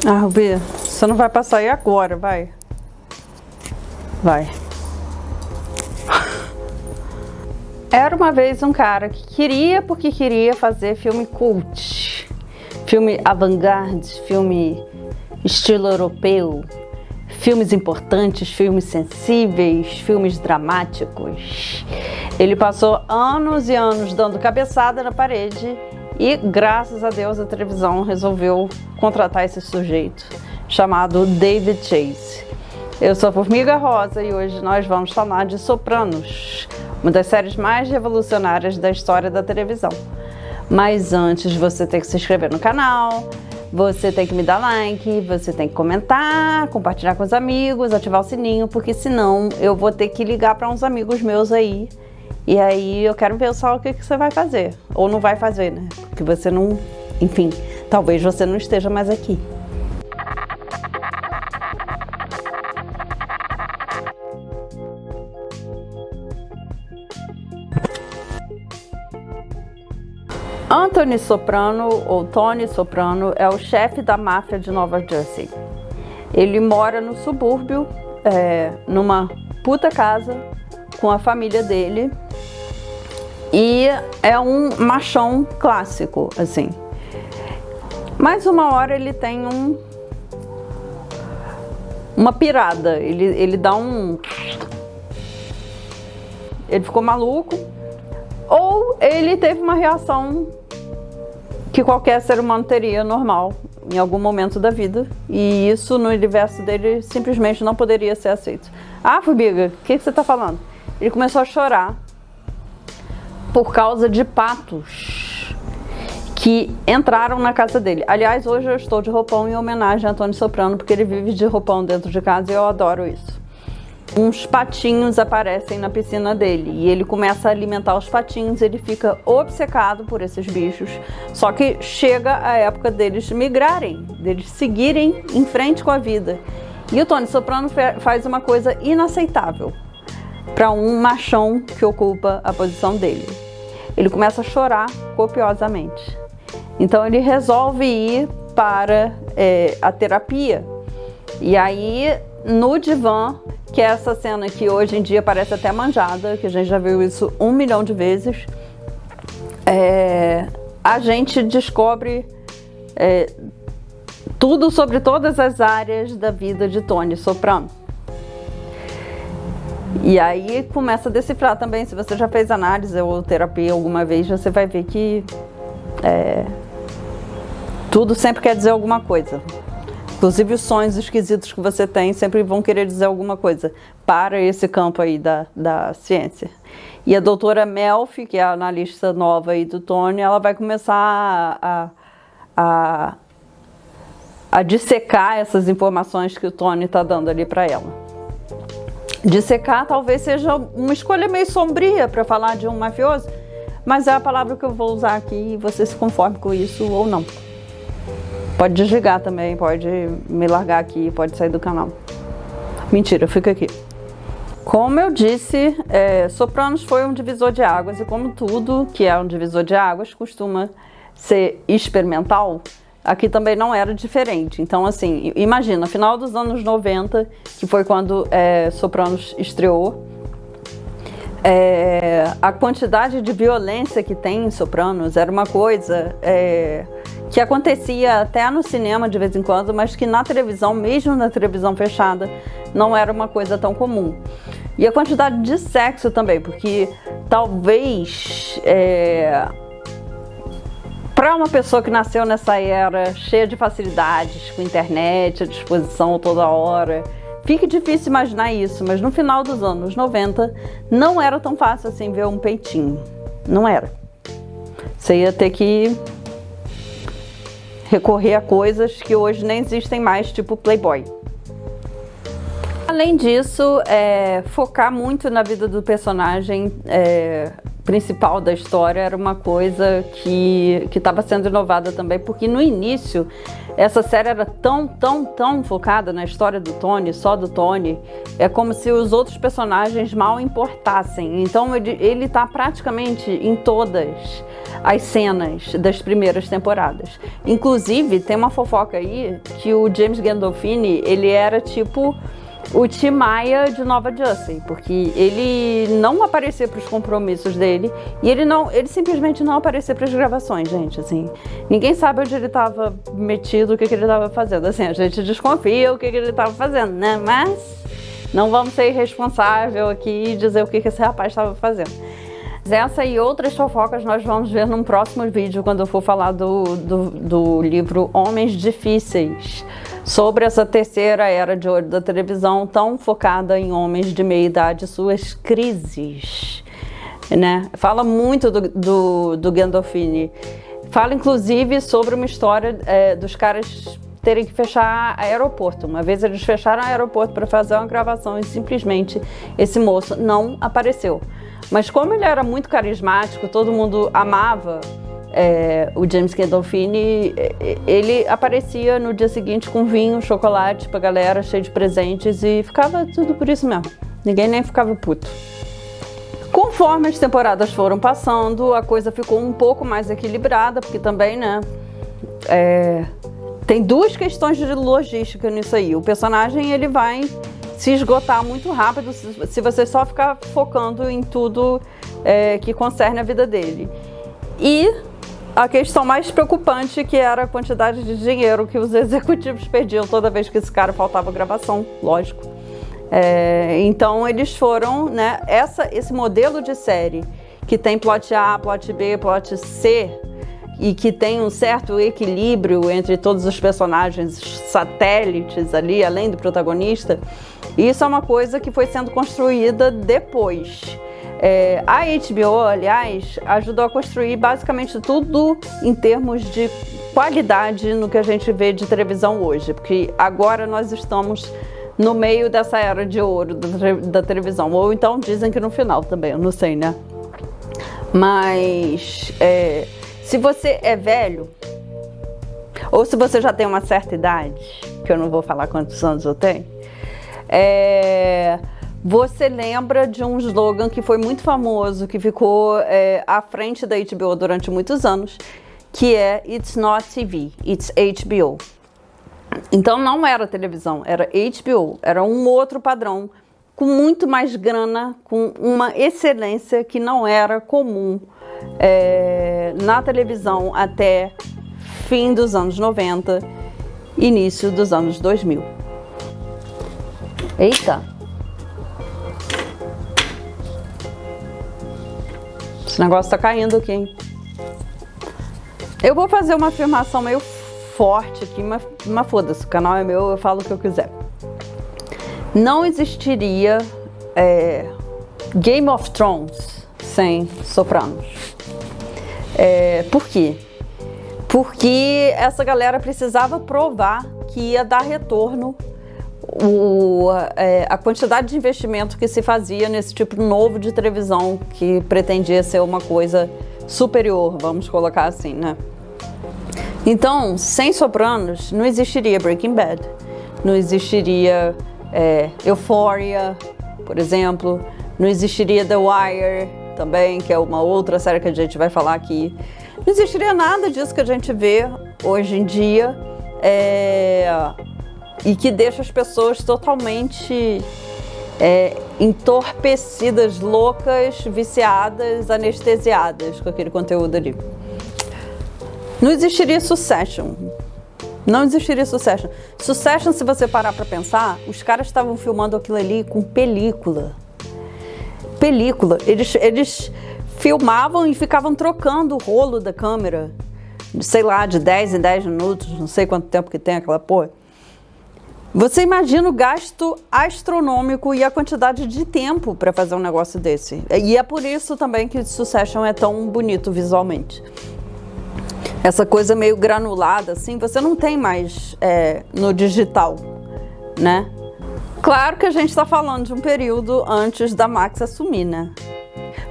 Ah, Rubi, você não vai passar aí agora, vai. Vai. Era uma vez um cara que queria, porque queria fazer filme cult, filme avant-garde, filme estilo europeu, filmes importantes, filmes sensíveis, filmes dramáticos. Ele passou anos e anos dando cabeçada na parede e, graças a Deus, a televisão resolveu contratar esse sujeito, chamado David Chase. Eu sou a Formiga Rosa e hoje nós vamos falar de Sopranos, uma das séries mais revolucionárias da história da televisão. Mas antes você tem que se inscrever no canal, você tem que me dar like, você tem que comentar, compartilhar com os amigos, ativar o sininho, porque senão eu vou ter que ligar para uns amigos meus aí. E aí eu quero ver só o que você vai fazer, ou não vai fazer, né? Porque você não, enfim, talvez você não esteja mais aqui. Anthony Soprano, ou Tony Soprano, é o chefe da máfia de Nova Jersey. Ele mora no subúrbio, numa puta casa, com a família dele, e é um machão clássico, assim. Mas uma hora ele tem uma pirada, ele dá um... Ele ficou maluco, ou ele teve uma reação que qualquer ser humano teria normal em algum momento da vida, e isso no universo dele simplesmente não poderia ser aceito. Ah, Formiga, o que você tá falando? Ele começou a chorar por causa de patos que entraram na casa dele. Aliás, hoje eu estou de roupão em homenagem a Tony Soprano, porque ele vive de roupão dentro de casa e eu adoro isso. Uns patinhos aparecem na piscina dele e ele começa a alimentar os patinhos, ele fica obcecado por esses bichos, só que chega a época deles migrarem, deles seguirem em frente com a vida. E o Tony Soprano faz uma coisa inaceitável para um machão que ocupa a posição dele. Ele começa a chorar copiosamente. Então ele resolve ir para a terapia. E aí, no divã, que é essa cena que hoje em dia parece até manjada, que a gente já viu isso 1 milhão de vezes, a gente descobre tudo sobre todas as áreas da vida de Tony Soprano. E aí começa a decifrar também. Se você já fez análise ou terapia alguma vez, você vai ver que tudo sempre quer dizer alguma coisa. Inclusive os sonhos esquisitos que você tem sempre vão querer dizer alguma coisa para esse campo aí da ciência. E a doutora Melfi, que é a analista nova aí do Tony, ela vai começar a dissecar essas informações que o Tony está dando ali para ela. Dissecar talvez seja uma escolha meio sombria para falar de um mafioso, mas é a palavra que eu vou usar aqui e você se conforme com isso ou não. Pode desligar também, pode me largar aqui, pode sair do canal. Mentira, fica aqui. Como eu disse, Sopranos foi um divisor de águas, e como tudo que é um divisor de águas costuma ser experimental, aqui também não era diferente. Então, assim, imagina, final dos anos 90, que foi quando Sopranos estreou, a quantidade de violência que tem em Sopranos era uma coisa que acontecia até no cinema de vez em quando, mas que na televisão, mesmo na televisão fechada, não era uma coisa tão comum. E a quantidade de sexo também, porque talvez para uma pessoa que nasceu nessa era cheia de facilidades, com internet à disposição toda hora, fica difícil imaginar isso, mas no final dos anos 90 não era tão fácil assim ver um peitinho. Não era. Você ia ter que recorrer a coisas que hoje nem existem mais, tipo Playboy. Além disso, focar muito na vida do personagem, principal da história era uma coisa que estava sendo inovada também, porque no início essa série era tão focada na história do Tony, só do Tony, é como se os outros personagens mal importassem. Então ele está praticamente em todas as cenas das primeiras temporadas. Inclusive, tem uma fofoca aí que o James Gandolfini, ele era tipo o Tim Maia de Nova Jersey, porque ele não aparecia para os compromissos dele e ele simplesmente não aparecia para as gravações, gente, assim. Ninguém sabe onde ele estava metido, o que ele estava fazendo. Assim, a gente desconfia o que ele estava fazendo, né? Mas não vamos ser irresponsável aqui e dizer o que esse rapaz estava fazendo. Essa e outras fofocas nós vamos ver num próximo vídeo, quando eu for falar do livro Homens Difíceis, sobre essa terceira era de ouro da televisão, tão focada em homens de meia idade e suas crises, né? Fala muito do Gandolfini. Fala, inclusive, sobre uma história dos caras terem que fechar aeroporto. Uma vez eles fecharam o aeroporto para fazer uma gravação e simplesmente esse moço não apareceu. Mas como ele era muito carismático, todo mundo amava o James Gandolfini, ele aparecia no dia seguinte com vinho, chocolate pra galera, cheio de presentes, e ficava tudo por isso mesmo. Ninguém nem ficava puto. Conforme as temporadas foram passando, a coisa ficou um pouco mais equilibrada, porque também, né, tem duas questões de logística nisso aí. O personagem, ele vai se esgotar muito rápido se você só ficar focando em tudo que concerne a vida dele. E a questão mais preocupante, que era a quantidade de dinheiro que os executivos perdiam toda vez que esse cara faltava gravação, lógico. Então eles foram, né, esse modelo de série que tem plot A, plot B, plot C, e que tem um certo equilíbrio entre todos os personagens satélites ali, além do protagonista, isso é uma coisa que foi sendo construída depois. A HBO, aliás, ajudou a construir basicamente tudo em termos de qualidade no que a gente vê de televisão hoje, porque agora nós estamos no meio dessa era de ouro da televisão, ou então dizem que no final também, eu não sei, né? Mas se você é velho, ou se você já tem uma certa idade, que eu não vou falar quantos anos eu tenho, você lembra de um slogan que foi muito famoso, que ficou à frente da HBO durante muitos anos, que é It's not TV, it's HBO. Então não era televisão, era HBO, era um outro padrão, com muito mais grana, com uma excelência que não era comum na televisão até fim dos anos 90, início dos anos 2000. Eita! Esse negócio tá caindo aqui, hein? Eu vou fazer uma afirmação meio forte aqui, mas foda-se, o canal é meu, eu falo o que eu quiser. Não existiria Game of Thrones sem Sopranos. Por quê? Porque essa galera precisava provar que ia dar retorno a quantidade de investimento que se fazia nesse tipo novo de televisão que pretendia ser uma coisa superior, vamos colocar assim, né? Então, sem Sopranos, não existiria Breaking Bad, não existiria Euphoria, por exemplo, não existiria The Wire também, que é uma outra série que a gente vai falar aqui. Não existiria nada disso que a gente vê hoje em dia e que deixa as pessoas totalmente entorpecidas, loucas, viciadas, anestesiadas com aquele conteúdo ali. Não existiria Succession. Não existiria Succession. Succession, se você parar pra pensar, os caras estavam filmando aquilo ali com película. Eles filmavam e ficavam trocando o rolo da câmera, sei lá, de 10 em 10 minutos, não sei quanto tempo que tem aquela porra. Você imagina o gasto astronômico e a quantidade de tempo para fazer um negócio desse. E é por isso também que Succession é tão bonito visualmente. Essa coisa meio granulada, assim, você não tem mais no digital, né? Claro que a gente está falando de um período antes da Max assumir, né?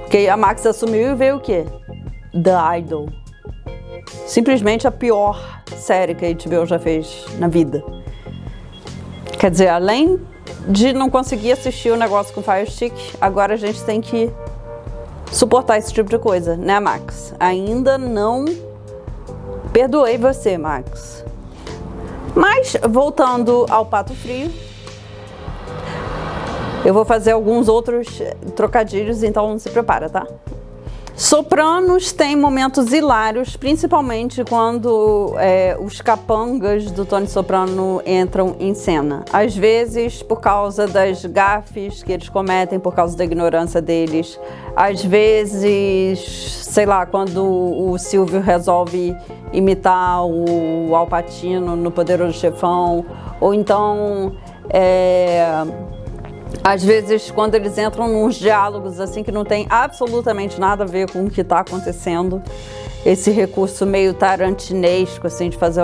Porque a Max assumiu e veio o quê? The Idol. Simplesmente a pior série que a HBO já fez na vida. Quer dizer, além de não conseguir assistir o negócio com Fire Stick, agora a gente tem que suportar esse tipo de coisa, né, Max? Ainda não perdoei você, Max. Mas, voltando ao Pato Frio, eu vou fazer alguns outros trocadilhos, então se prepara, tá? Sopranos tem momentos hilários, principalmente quando os capangas do Tony Soprano entram em cena. Às vezes por causa das gafes que eles cometem, por causa da ignorância deles. Às vezes, sei lá, quando o Silvio resolve imitar o Al Pacino no Poderoso Chefão. Ou então, às vezes, quando eles entram nos diálogos assim que não tem absolutamente nada a ver com o que está acontecendo, esse recurso meio tarantinesco assim de fazer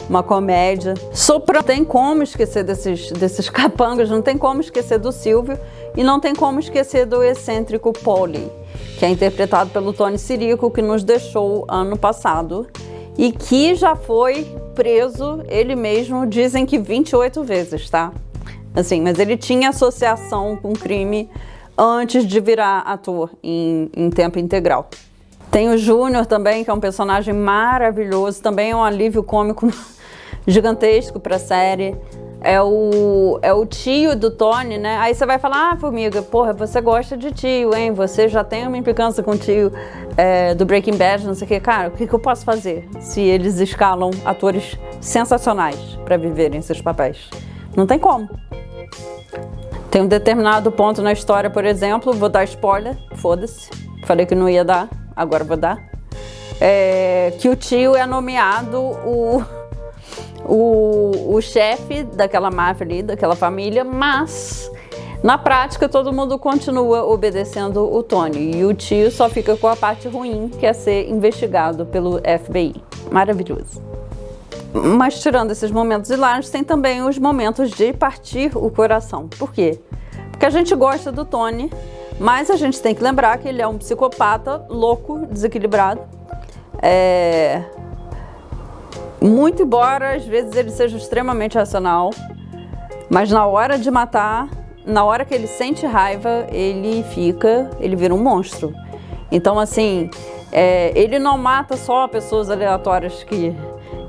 uma comédia. Soprano, não tem como esquecer desses capangas, não tem como esquecer do Silvio e não tem como esquecer do excêntrico Paulie, que é interpretado pelo Tony Sirico, que nos deixou ano passado e que já foi preso ele mesmo, dizem que 28 vezes, tá? Assim, mas ele tinha associação com crime antes de virar ator em tempo integral. Tem o Júnior também, que é um personagem maravilhoso, também é um alívio cômico gigantesco para a série. É o tio do Tony, né? Aí você vai falar, ah, formiga, porra, você gosta de tio, hein? Você já tem uma implicância com o tio do Breaking Bad, não sei o quê. Cara, o que eu posso fazer se eles escalam atores sensacionais para viverem esses papéis? Não tem como. Tem um determinado ponto na história, por exemplo, vou dar spoiler, foda-se, falei que não ia dar, agora vou dar, que o tio é nomeado o chefe daquela máfia ali, daquela família, mas na prática todo mundo continua obedecendo o Tony e o tio só fica com a parte ruim, que é ser investigado pelo FBI. Maravilhoso. Mas tirando esses momentos hilários, tem também os momentos de partir o coração. Por quê? Porque a gente gosta do Tony, mas a gente tem que lembrar que ele é um psicopata louco, desequilibrado. Muito embora às vezes ele seja extremamente racional, mas na hora de matar, na hora que ele sente raiva, ele vira um monstro. Então assim, ele não mata só pessoas aleatórias que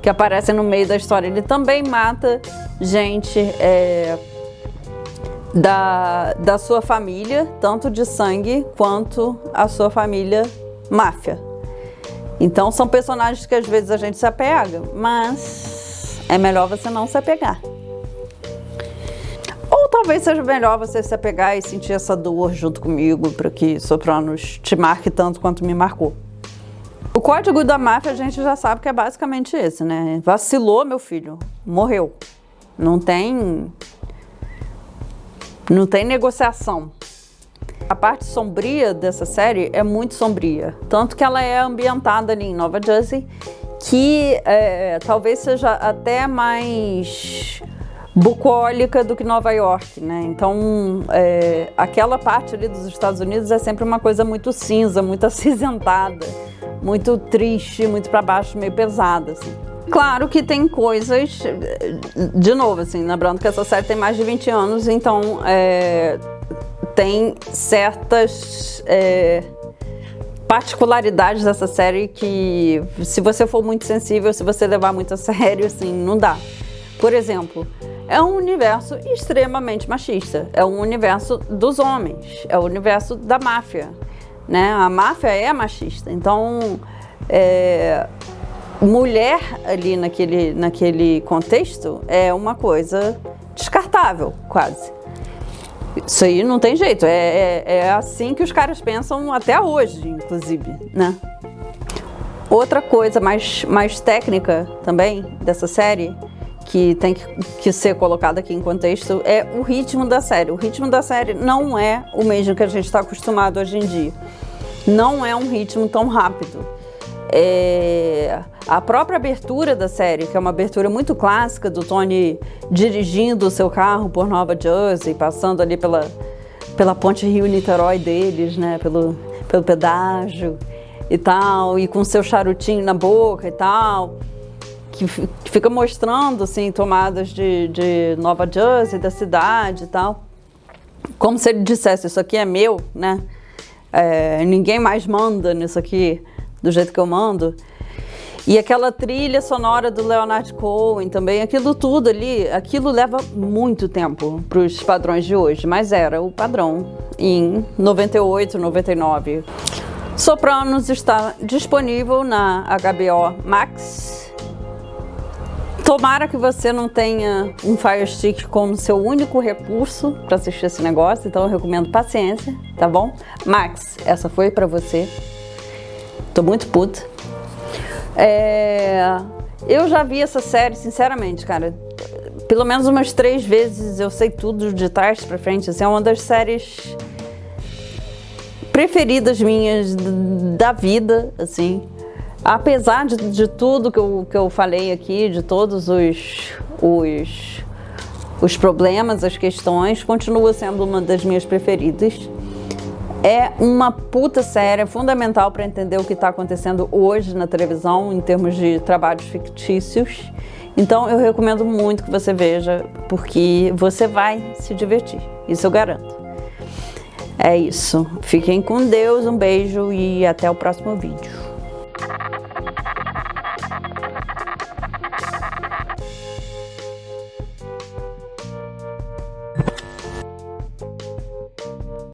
aparecem no meio da história, ele também mata gente da sua família, tanto de sangue quanto a sua família máfia. Então são personagens que às vezes a gente se apega, mas é melhor você não se apegar. Ou talvez seja melhor você se apegar e sentir essa dor junto comigo para que Sopranos te marque tanto quanto me marcou. O código da máfia a gente já sabe que é basicamente esse, né? Vacilou, meu filho, morreu. Não tem negociação. A parte sombria dessa série é muito sombria, tanto que ela é ambientada ali em Nova Jersey, que talvez seja até mais bucólica do que Nova York, né? Então, aquela parte ali dos Estados Unidos é sempre uma coisa muito cinza, muito acinzentada, muito triste, muito para baixo, meio pesada, assim. Claro que tem coisas, de novo, assim, lembrando que essa série tem mais de 20 anos, então tem certas particularidades dessa série que, se você for muito sensível, se você levar muito a sério, assim, não dá. Por exemplo, é um universo extremamente machista, é um universo dos homens, é o universo da máfia, né? A máfia é machista, então mulher ali naquele contexto é uma coisa descartável, quase. Isso aí não tem jeito, é assim que os caras pensam até hoje, inclusive, né? Outra coisa mais técnica também dessa série, que tem que ser colocada aqui em contexto, é o ritmo da série. O ritmo da série não é o mesmo que a gente está acostumado hoje em dia. Não é um ritmo tão rápido. A própria abertura da série, que é uma abertura muito clássica do Tony dirigindo o seu carro por Nova Jersey, passando ali pela ponte Rio-Niterói deles, né, pelo pedágio e tal, e com seu charutinho na boca e tal, que fica mostrando, assim, tomadas de Nova Jersey, da cidade e tal. Como se ele dissesse, isso aqui é meu, né? Ninguém mais manda nisso aqui do jeito que eu mando. E aquela trilha sonora do Leonard Cohen também, aquilo tudo ali, aquilo leva muito tempo para os padrões de hoje, mas era o padrão em 98, 99. Sopranos está disponível na HBO Max. Tomara que você não tenha um Fire Stick como seu único recurso para assistir esse negócio, então eu recomendo paciência, tá bom? Max, essa foi para você. Tô muito puta. Eu já vi essa série, sinceramente, cara, pelo menos umas 3 vezes. Eu sei tudo de trás pra frente, assim, é uma das séries preferidas minhas da vida, assim. Apesar de tudo que eu falei aqui, de todos os problemas, as questões, continua sendo uma das minhas preferidas. É uma puta série, é fundamental para entender o que está acontecendo hoje na televisão, em termos de trabalhos fictícios. Então eu recomendo muito que você veja, porque você vai se divertir, isso eu garanto. É isso. Fiquem com Deus, um beijo e até o próximo vídeo.